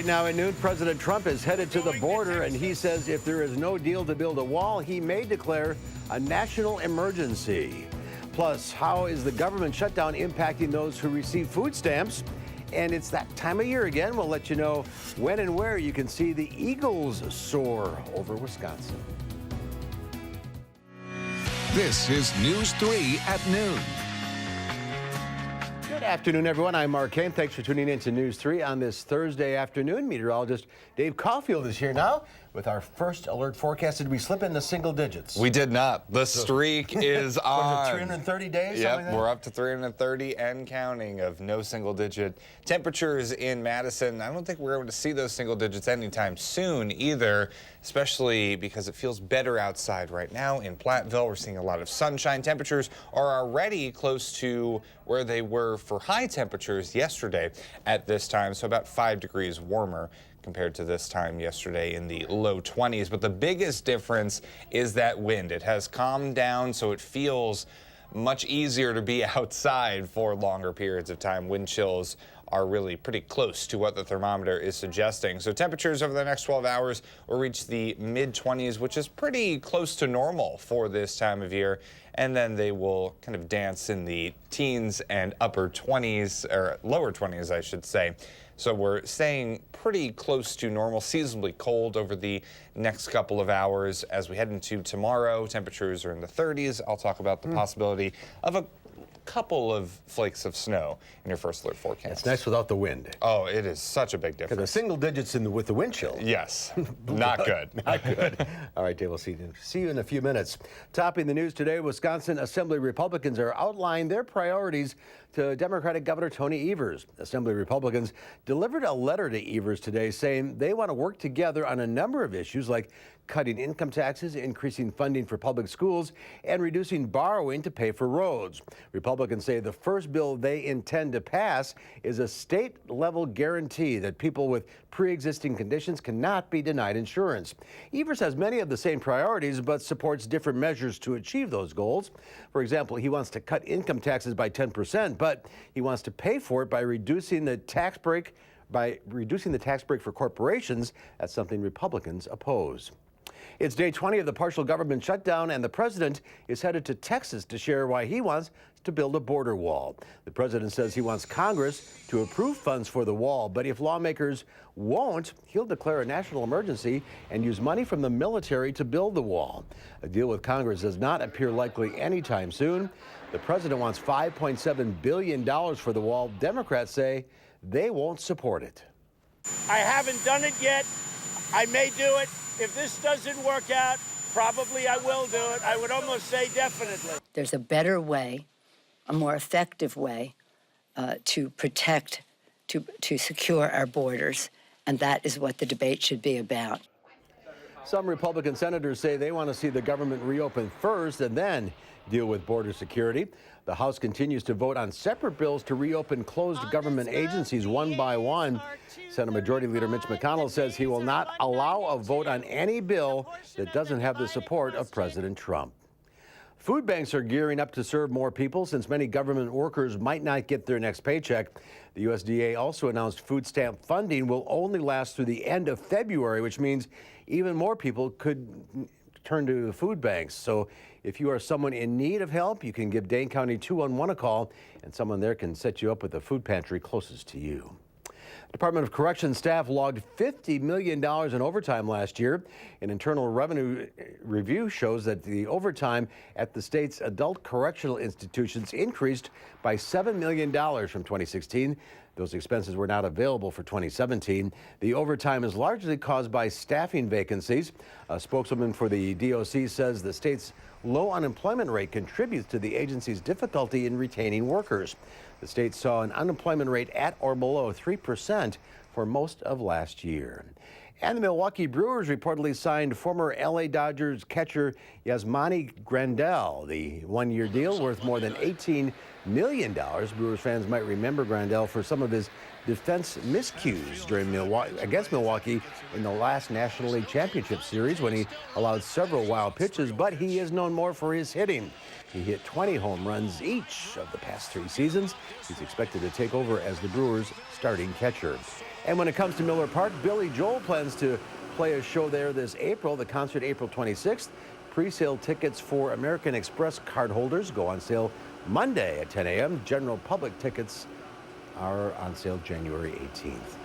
Right now at noon, President Trump is headed to the border, and he says if there is no deal to build a wall, he may declare a national emergency. Plus, how is the government shutdown impacting those who receive food stamps? And it's that time of year again. We'll let you know when and where you can see the Eagles soar over Wisconsin. This is News 3 at noon. Good afternoon, everyone. I'm Mark Kane. Thanks for tuning in to News 3 on this Thursday afternoon. Meteorologist Dave Caulfield is here now with our first alert forecast. Did we slip into single digits? We did not. The streak is on. 330 days? Yep, like we're up to 330 and counting of no single-digit temperatures in Madison. I don't think we're going to see those single digits anytime soon either, especially because it feels better outside right now. In Platteville, we're seeing a lot of sunshine. Temperatures are already close to where they were for high temperatures yesterday at this time, so about 5 degrees warmer compared to this time yesterday in the low 20s. But the biggest difference is that wind. It has calmed down, so it feels much easier to be outside for longer periods of time. Wind chills are really pretty close to what the thermometer is suggesting. So temperatures over the next 12 hours will reach the mid-20s, which is pretty close to normal for this time of year. And then they will kind of dance in the teens and upper 20s, or lower 20s, I should say. So we're staying pretty close to normal, seasonably cold over the next couple of hours. As we head into tomorrow, temperatures are in the 30s. I'll talk about the possibility of a couple of flakes of snow in your first alert forecast. It's nice without the wind. Oh, it is such a big difference. The single digits with the wind chill. Yes, not good. Not good. All right, Dave, we'll see you in a few minutes. Topping the news today, Wisconsin Assembly Republicans are outlining their priorities to Democratic Governor Tony Evers. Assembly Republicans delivered a letter to Evers today saying they want to work together on a number of issues like cutting income taxes, increasing funding for public schools, and reducing borrowing to pay for roads. Republicans say the first bill they intend to pass is a state-level guarantee that people with pre-existing conditions cannot be denied insurance. Evers has many of the same priorities, but supports different measures to achieve those goals. For example, he wants to cut income taxes by 10%, but he wants to pay for it by reducing the tax break for corporations. That's something Republicans oppose. It's day 20 of the partial government shutdown, and the president is headed to Texas to share why he wants to build a border wall. The president says he wants Congress to approve funds for the wall, but if lawmakers won't, he'll declare a national emergency and use money from the military to build the wall. A deal with Congress does not appear likely anytime soon. The president wants $5.7 billion for the wall. Democrats say they won't support it. I haven't done it yet. I may do it. If this doesn't work out, probably I will do it. I would almost say definitely. There's a better way, a more effective way to protect, to secure our borders, and that is what the debate should be about. Some Republican senators say they want to see the government reopen first and then deal with border security. The House continues to vote on separate bills to reopen closed government agencies one by one. Senate Majority Leader Mitch McConnell says he will not allow a vote on any bill that doesn't have the support of President Trump. Food banks are gearing up to serve more people since many government workers might not get their next paycheck. The USDA also announced food stamp funding will only last through the end of February, which means even more people could turn to the food banks. So if you are someone in need of help, you can give Dane County 211 a call, and someone there can set you up with the food pantry closest to you. Department of Corrections staff logged $50 million in overtime last year. An internal revenue review shows that the overtime at the state's adult correctional institutions increased by $7 million from 2016. Those expenses were not available for 2017. The overtime is largely caused by staffing vacancies. A spokeswoman for the DOC says the state's low unemployment rate contributes to the agency's difficulty in retaining workers. The state saw an unemployment rate at or below 3% for most of last year. And the Milwaukee Brewers reportedly signed former LA Dodgers catcher Yasmani Grandal. The one-year deal worth more than $18 million. Brewers fans might remember Grandal for some of his defense miscues against Milwaukee in the last National League Championship Series when he allowed several wild pitches, but he is known more for his hitting. He hit 20 home runs each of the past 3 seasons. He's expected to take over as the Brewers' starting catcher. And when it comes to Miller Park, Billy Joel plans to play a show there this April, the concert April 26th. Pre-sale tickets for American Express card holders go on sale Monday at 10 a.m. General public tickets are on sale January 18th.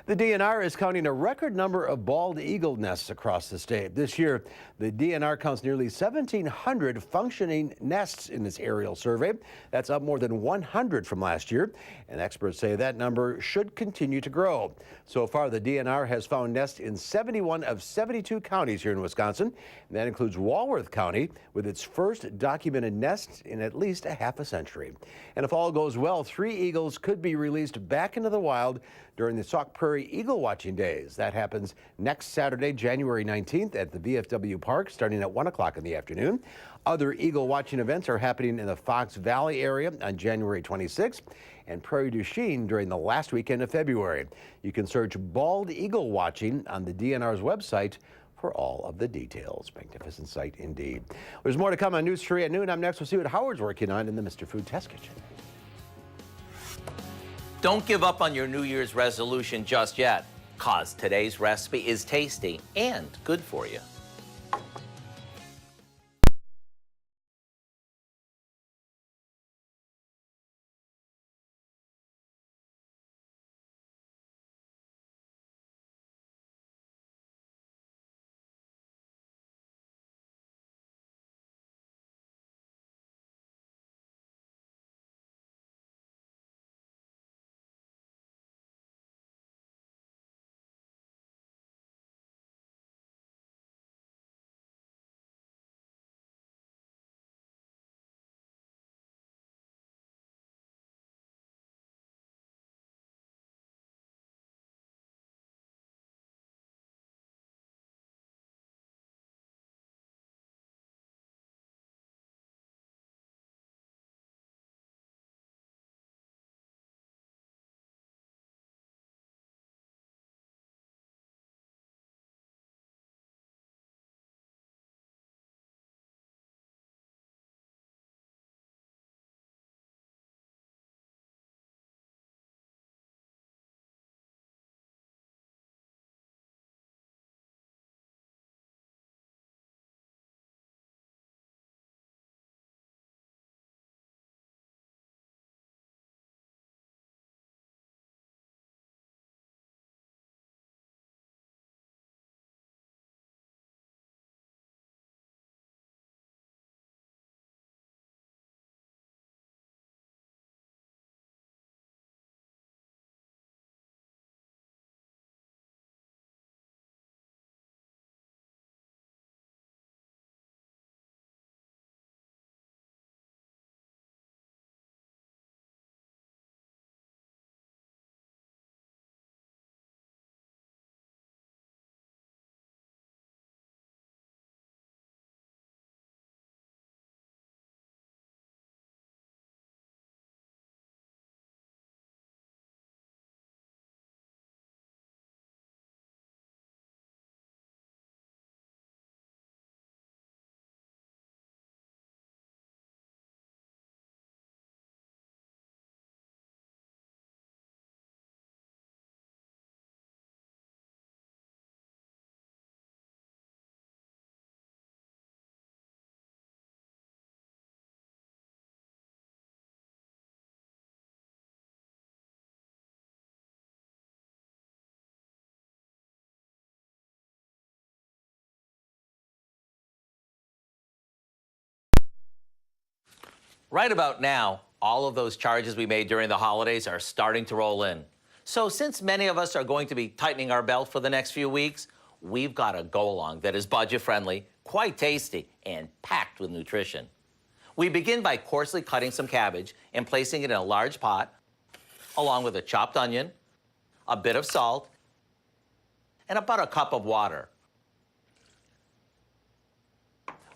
The DNR is counting a record number of bald eagle nests across the state. This year, the DNR counts nearly 1,700 functioning nests in its aerial survey. That's up more than 100 from last year, and experts say that number should continue to grow. So far, the DNR has found nests in 71 of 72 counties here in Wisconsin. And that includes Walworth County, with its first documented nest in at least a half a century. And if all goes well, 3 eagles could be released back into the wild during the Sauk Prairie Eagle Watching Days. That happens next Saturday, January 19th at the VFW Park, starting at 1 o'clock in the afternoon. Other eagle watching events are happening in the Fox Valley area on January 26th and Prairie du Chien during the last weekend of February. You can search bald eagle watching on the DNR's website for all of the details. Magnificent sight indeed. There's more to come on News 3 at noon. I'm next. We'll see what Howard's working on in the Mr. Food Test Kitchen. Don't give up on your New Year's resolution just yet, cause today's recipe is tasty and good for you. Right about now, all of those charges we made during the holidays are starting to roll in. So since many of us are going to be tightening our belt for the next few weeks, we've got a go-along that is budget-friendly, quite tasty, and packed with nutrition. We begin by coarsely cutting some cabbage and placing it in a large pot, along with a chopped onion, a bit of salt, and about a cup of water.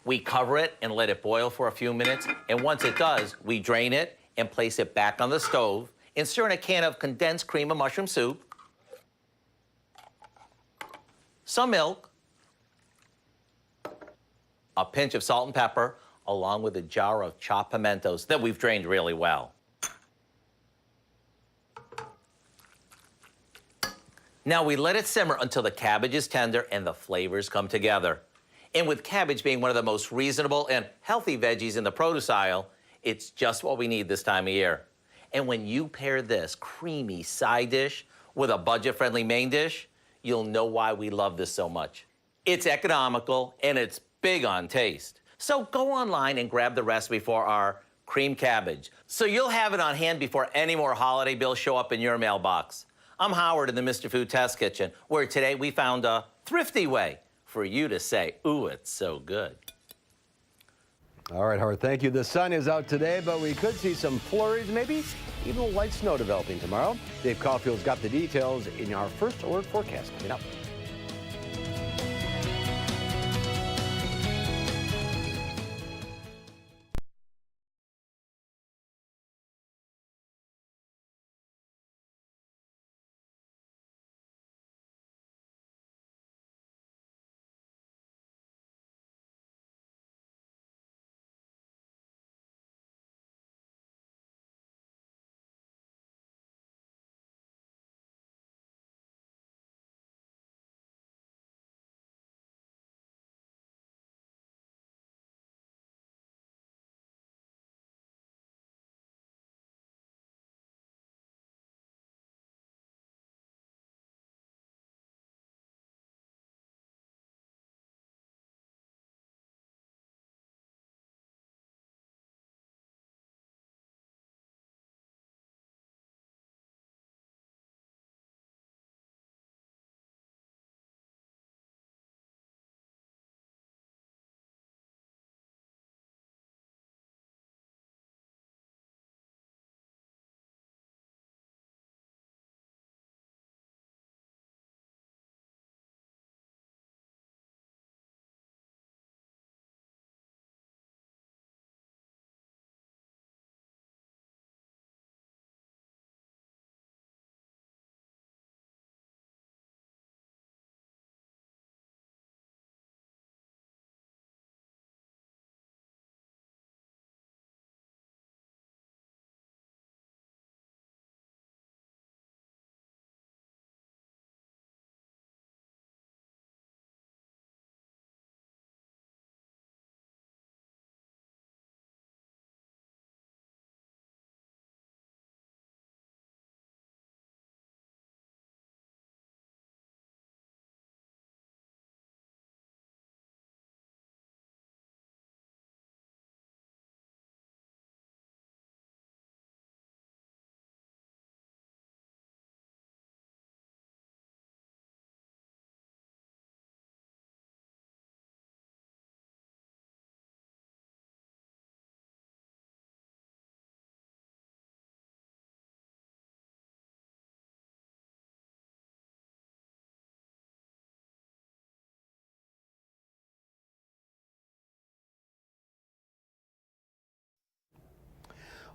We cover it and let it boil for a few minutes, and once it does, we drain it and place it back on the stove and stir in a can of condensed cream of mushroom soup, some milk, a pinch of salt and pepper, along with a jar of chopped pimentos that we've drained really well. Now we let it simmer until the cabbage is tender and the flavors come together. And with cabbage being one of the most reasonable and healthy veggies in the produce aisle, it's just what we need this time of year. And when you pair this creamy side dish with a budget-friendly main dish, you'll know why we love this so much. It's economical and it's big on taste. So go online and grab the recipe for our cream cabbage, so you'll have it on hand before any more holiday bills show up in your mailbox. I'm Howard in the Mr. Food Test Kitchen, where today we found a thrifty way for you to say, ooh, it's so good. All right, Howard, thank you. The sun is out today, but we could see some flurries, maybe even a light snow developing tomorrow. Dave Caulfield's got the details in our first alert forecast coming up.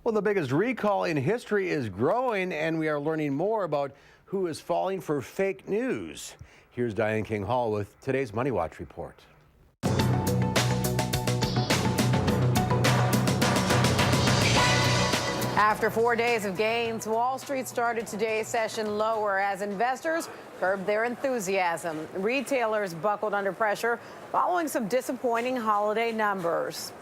Well, the biggest recall in history is growing, and we are learning more about who is falling for fake news. Here's Diane King Hall with today's Money Watch report. After 4 days of gains, Wall Street started today's session lower as investors curbed their enthusiasm. Retailers buckled under pressure following some disappointing holiday numbers.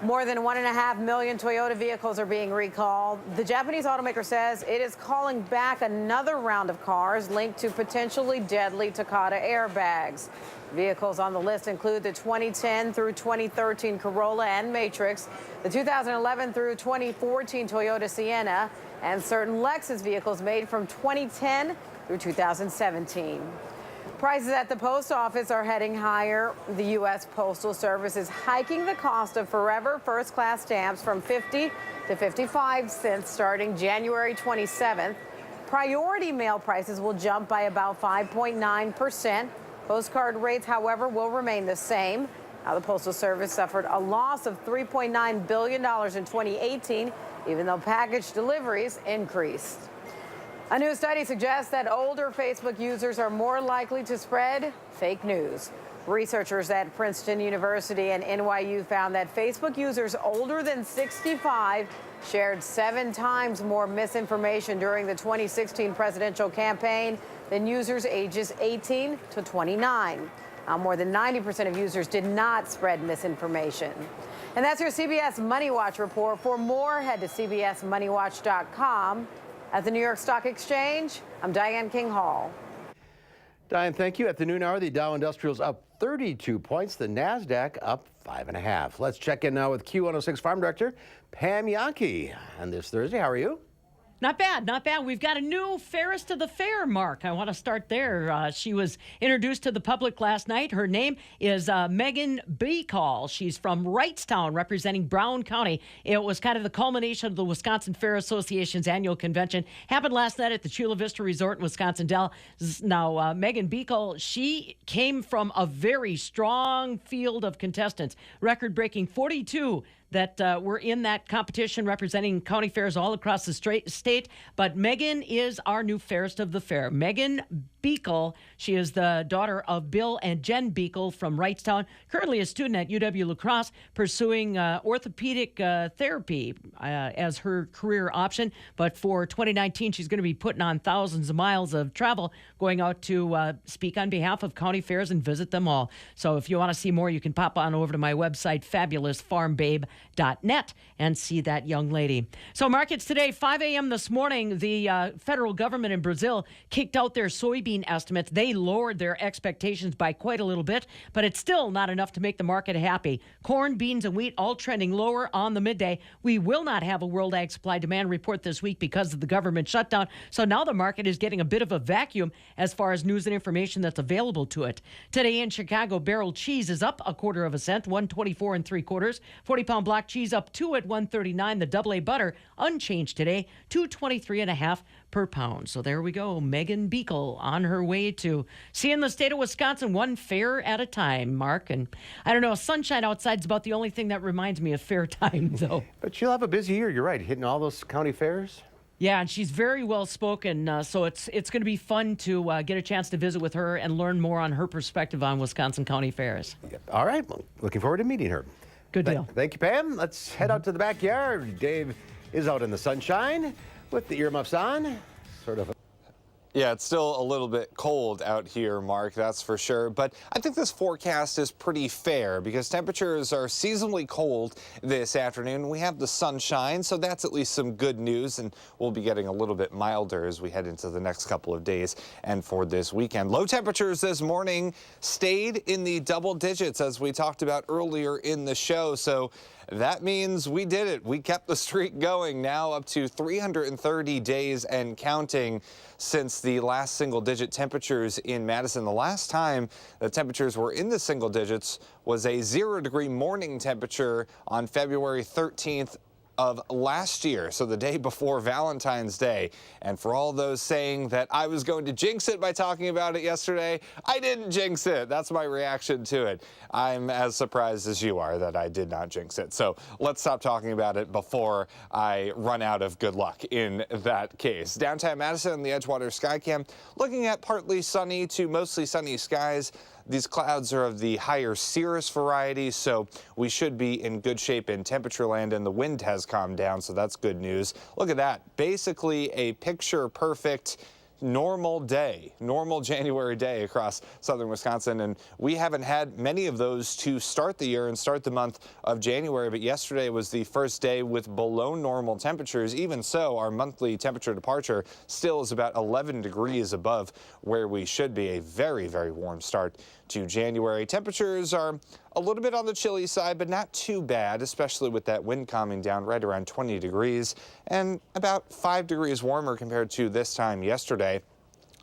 More than 1.5 million Toyota vehicles are being recalled. The Japanese automaker says it is calling back another round of cars linked to potentially deadly Takata airbags. Vehicles on the list include the 2010 through 2013 Corolla and Matrix, the 2011 through 2014 Toyota Sienna, and certain Lexus vehicles made from 2010 through 2017. Prices at the post office are heading higher. The U.S. Postal Service is hiking the cost of forever first-class stamps from 50 to 55 cents starting January 27th. Priority mail prices will jump by about 5.9%. Postcard rates, however, will remain the same. Now, the Postal Service suffered a loss of $3.9 billion in 2018, even though package deliveries increased. A new study suggests that older Facebook users are more likely to spread fake news. Researchers at Princeton University and NYU found that Facebook users older than 65 shared 7 times more misinformation during the 2016 presidential campaign than users ages 18 to 29. More than 90% of users did not spread misinformation. And that's your CBS Money Watch report. For more, head to cbsmoneywatch.com. At the New York Stock Exchange, I'm Diane King Hall. Diane, thank you. At the noon hour, the Dow Industrial's up 32 points. The NASDAQ up 5.5. Let's check in now with Q106 Farm Director Pam Yankee on this Thursday. How are you? Not bad, not bad. We've got a new Fairest of the Fair, Mark. I want to start there. She was introduced to the public last night. Her name is Megan Beekall. She's from Wrightstown, representing Brown County. It was kind of the culmination of the Wisconsin Fair Association's annual convention. Happened last night at the Chula Vista Resort in Wisconsin Dells. Now, Megan Beekall, she came from a very strong field of contestants, record-breaking 42 that were in that competition representing county fairs all across the state. But Megan is our new Fairest of the Fair. Megan Beekall, she is the daughter of Bill and Jen Beekall from Wrightstown, currently a student at UW-La Crosse, pursuing orthopedic therapy as her career option. But for 2019, she's going to be putting on thousands of miles of travel, going out to speak on behalf of county fairs and visit them all. So if you want to see more, you can pop on over to my website, fabulousfarmbabe.net, and see that young lady. So markets today, 5 a.m. this morning, the federal government in Brazil kicked out their soybean estimates. They lowered their expectations by quite a little bit, but it's still not enough to make the market happy. Corn, beans, and wheat all trending lower on the midday. We will not have a world ag supply demand report this week because of the government shutdown. So now the market is getting a bit of a vacuum as far as news and information that's available to it. Today in Chicago, barrel cheese is up 1/4 cent, 124 3/4. 40-pound block cheese up 2 at 139. The double A butter unchanged today, 223.5 per pound. So there we go. Megan Beekall on her way to seeing the state of Wisconsin one fair at a time, Mark. And I don't know, sunshine outside is about the only thing that reminds me of fair time, though. But she'll have a busy year. You're right, hitting all those county fairs. Yeah, and she's very well spoken, so it's going to be fun to get a chance to visit with her and learn more on her perspective on Wisconsin county fairs. All right, well, looking forward to meeting her. Good deal. Thank you, Pam. Let's head out to the backyard. Dave is out in the sunshine with the earmuffs on. Sort of. Yeah, it's still a little bit cold out here, Mark, that's for sure. But I think this forecast is pretty fair because temperatures are seasonally cold this afternoon. We have the sunshine, so that's at least some good news, and we'll be getting a little bit milder as we head into the next couple of days and for this weekend. Low temperatures this morning stayed in the double digits, as we talked about earlier in the show. So that means we did it. We kept the streak going, now up to 330 days and counting since the last single-digit temperatures in Madison. The last time the temperatures were in the single digits was a 0-degree morning temperature on February 13th of last year, so the day before Valentine's Day. And for all those saying that I was going to jinx it by talking about it yesterday, I didn't jinx it. That's my reaction to it. I'm as surprised as you are that I did not jinx it. So let's stop talking about it before I run out of good luck in that case. Downtown Madison, the Edgewater Skycam, looking at partly sunny to mostly sunny skies. These clouds are of the higher cirrus variety, so we should be in good shape in temperature land, and the wind has calmed down, so that's good news. Look at that. Basically a picture-perfect normal day, normal January day across southern Wisconsin. And we haven't had many of those to start the year and start the month of January. But yesterday was the first day with below normal temperatures. Even so, our monthly temperature departure still is about 11 degrees above where we should be. A very, very warm start to January. Temperatures are a little bit on the chilly side, but not too bad, especially with that wind calming down, right around 20 degrees and about 5 degrees warmer compared to this time yesterday.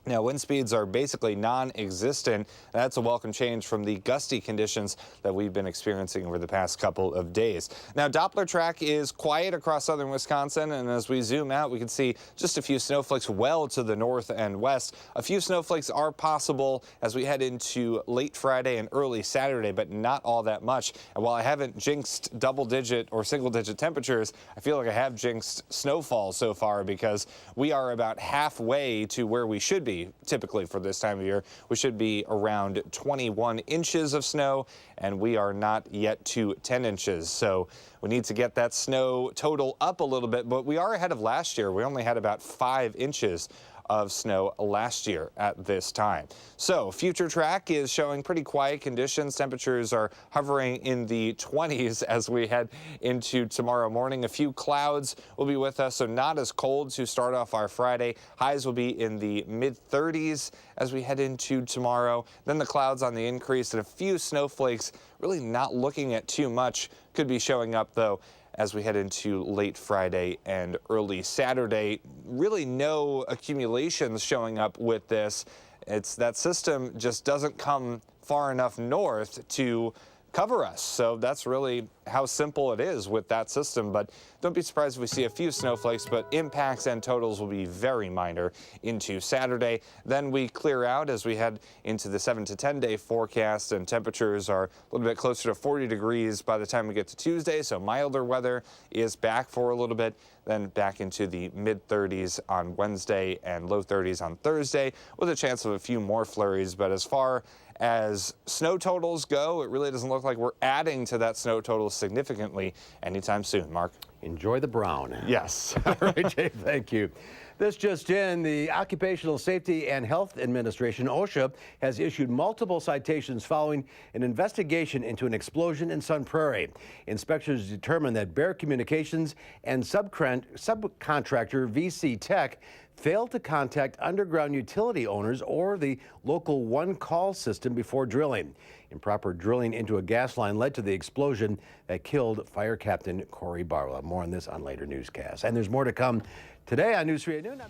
Now, wind speeds are basically non-existent. That's a welcome change from the gusty conditions that we've been experiencing over the past couple of days. Now, Doppler track is quiet across southern Wisconsin, and as we zoom out, we can see just a few snowflakes well to the north and west. A few snowflakes are possible as we head into late Friday and early Saturday, but not all that much. And while I haven't jinxed double-digit or single-digit temperatures, I feel like I have jinxed snowfall so far because we are about halfway to where we should be see typically for this time of year. We should be around 21 inches of snow, and we are not yet to 10 inches. So we need to get that snow total up a little bit, but we are ahead of last year. We only had about 5 inches of snow last year at this time. So future track is showing pretty quiet conditions. Temperatures are hovering in the 20s as we head into tomorrow morning. A few clouds will be with us, so not as cold to start off our Friday. Highs will be in the mid-30s as we head into tomorrow. Then the clouds on the increase and a few snowflakes, really not looking at too much, could be showing up though as we head into late Friday and early Saturday. Really no accumulations showing up with this. It's that system just doesn't come far enough north to cover us. So that's really how simple it is with that system. But don't be surprised if we see a few snowflakes, but impacts and totals will be very minor into Saturday. Then we clear out as we head into the 7 to 10 day forecast, and temperatures are a little bit closer to 40 degrees by the time we get to Tuesday. So milder weather is back for a little bit, then back into the mid-30s on Wednesday and low 30s on Thursday, with a chance of a few more flurries. But as far as snow totals go, it really doesn't look like we're adding to that snow total significantly anytime soon. Mark? Enjoy the brown. Yes. All right, Dave, thank you. This just in, the Occupational Safety and Health Administration, OSHA, has issued multiple citations following an investigation into an explosion in Sun Prairie. Inspectors determined that Bear Communications and subcontractor VC Tech failed to contact underground utility owners or the local one-call system before drilling. Improper drilling into a gas line led to the explosion that killed Fire Captain Corey Barlow. More on this on later newscasts. And there's more to come today on News 3 at noon.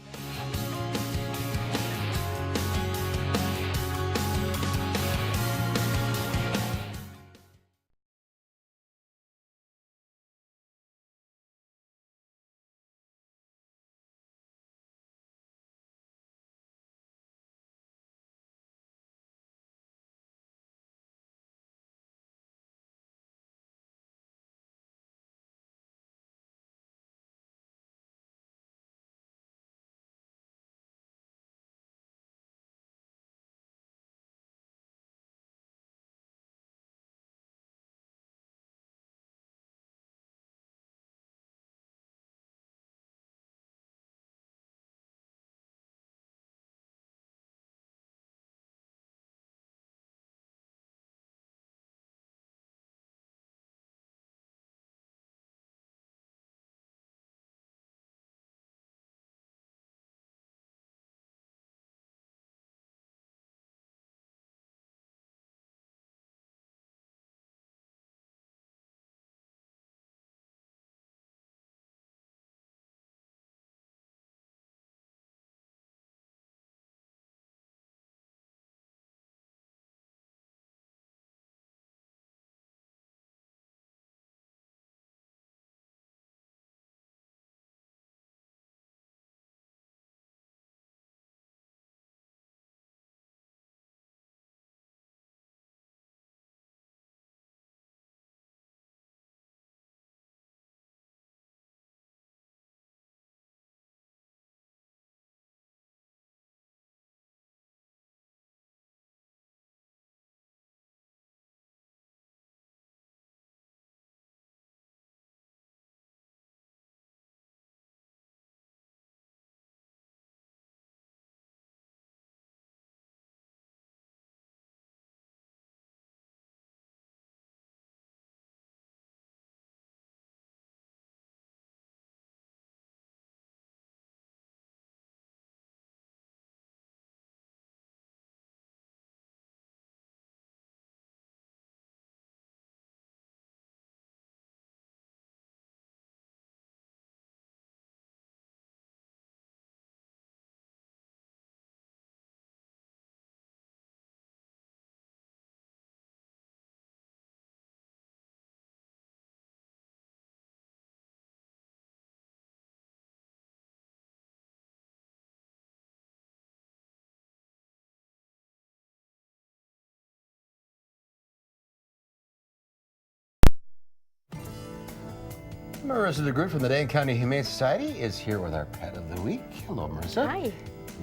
Marissa DeGroot from the Dane County Humane Society is here with our pet of the week. Hello, Marissa. Hi.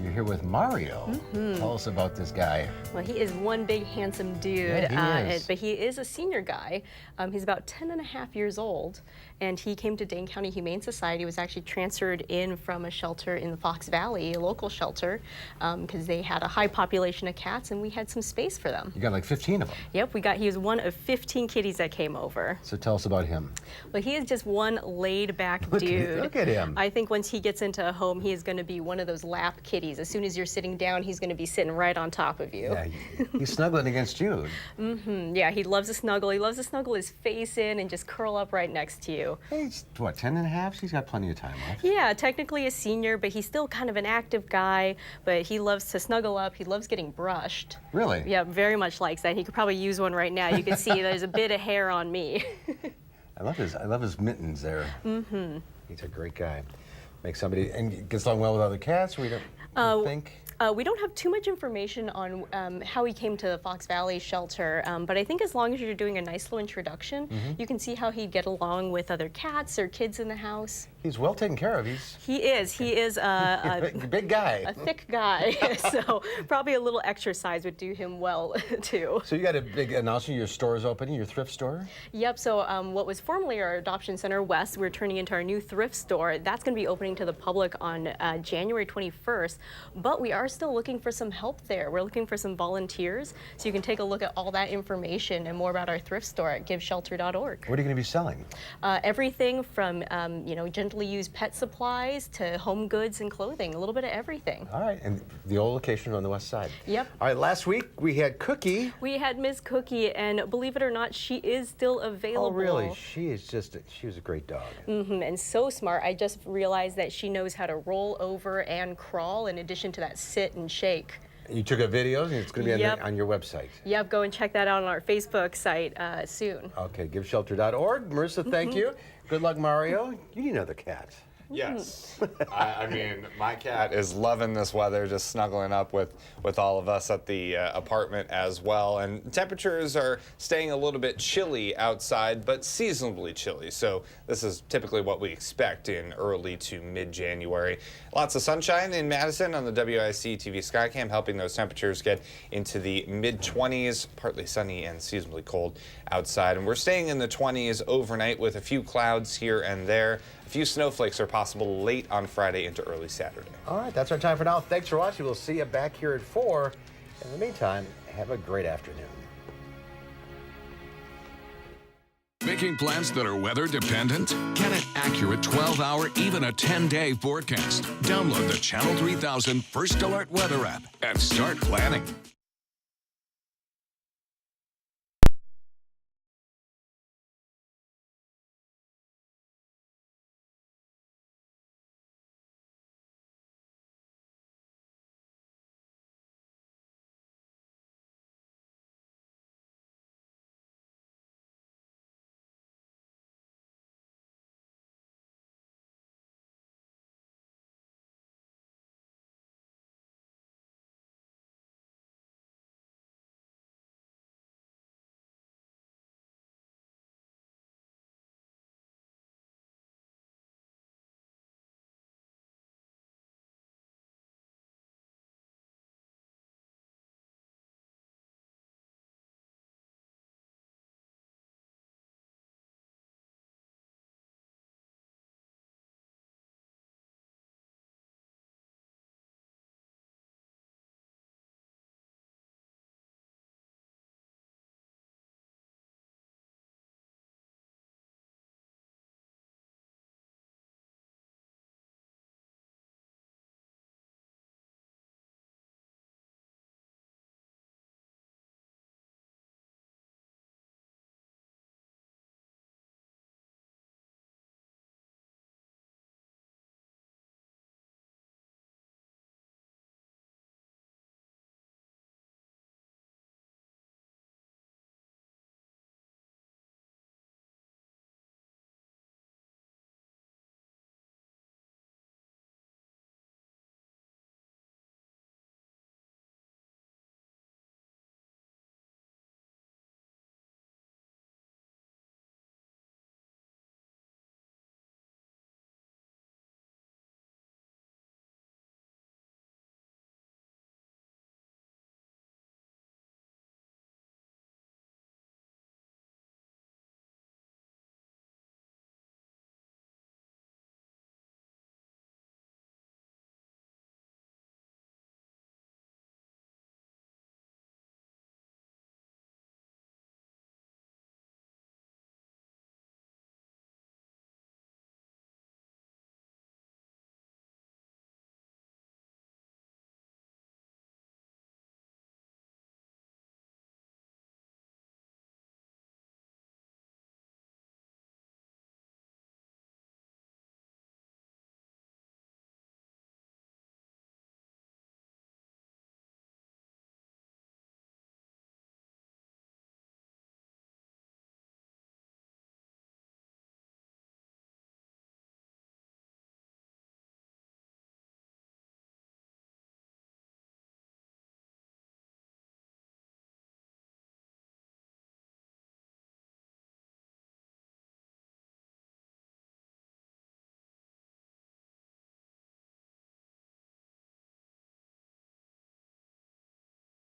You're here with Mario. Tell us about this guy. Well, he is one big handsome dude, Yeah, he is. but he is a senior guy. He's about 10 and a half years old, and he came to Dane County Humane Society, was actually transferred in from a shelter in the Fox Valley, a local shelter, because they had a high population of cats, and we had some space for them. You got like 15 of them. Yep, he was one of 15 kitties that came over. So tell us about him. Well, he is just one laid-back dude. Look at him. I think once he gets into a home, he is going to be one of those lap kitties. As soon as you're sitting down, he's going to be sitting right on top of you. Yeah, he's snuggling against you. Yeah, he loves to snuggle. He loves to snuggle his face in and just curl up right next to you. He's, what, 10 and a half? He's got plenty of time left. Yeah, technically a senior, but he's still kind of an active guy, but he loves to snuggle up. He loves getting brushed. Really? Yeah, very much likes that. He could probably use one right now. You can see there's a bit of hair on me. I love his mittens there. He's a great guy. Makes somebody, and gets along well with other cats, we don't think? We don't have too much information on how he came to the Fox Valley shelter, but I think as long as you're doing a nice little introduction, you can see how he'd get along with other cats or kids in the house. He's well taken care of. He is a big guy. a thick guy, so probably a little exercise would do him well too. So you got a big announcement, your store is opening, your thrift store? Yep, so what was formerly our adoption center west, we're turning into our new thrift store. That's going to be opening to the public on January 21st, but we are still looking for some help there. We're looking for some volunteers, so you can take a look at all that information and more about our thrift store at giveshelter.org. What are you going to be selling? Everything from gently used pet supplies to home goods and clothing, a little bit of everything. All right, and the old location on the west side. Yep. All right, last week we had Cookie. We had Miss Cookie, and believe it or not, she is still available. Oh, really? She was a great dog. And so smart. I just realized that she knows how to roll over and crawl in addition to that sit and shake. You took a video, and it's going to be on your website. Yep, go and check that out on our Facebook site soon. Okay, giveshelter.org. Marissa, thank you. Good luck, Mario. You need another cat. Yes. I mean, my cat is loving this weather, just snuggling up with all of us at the apartment as well. And temperatures are staying a little bit chilly outside, but seasonably chilly. So this is typically what we expect in early to mid-January. Lots of sunshine in Madison on the WISC-TV Skycam, helping those temperatures get into the mid-20s, partly sunny and seasonably cold outside. And we're staying in the 20s overnight with a few clouds here and there. A few snowflakes are possible late on Friday into early Saturday. All right, that's our time for now. Thanks for watching. We'll see you back here at 4. In the meantime, have a great afternoon. Making plans that are weather dependent? Get an accurate 12-hour, even a 10-day forecast. Download the Channel 3000 First Alert Weather app and start planning.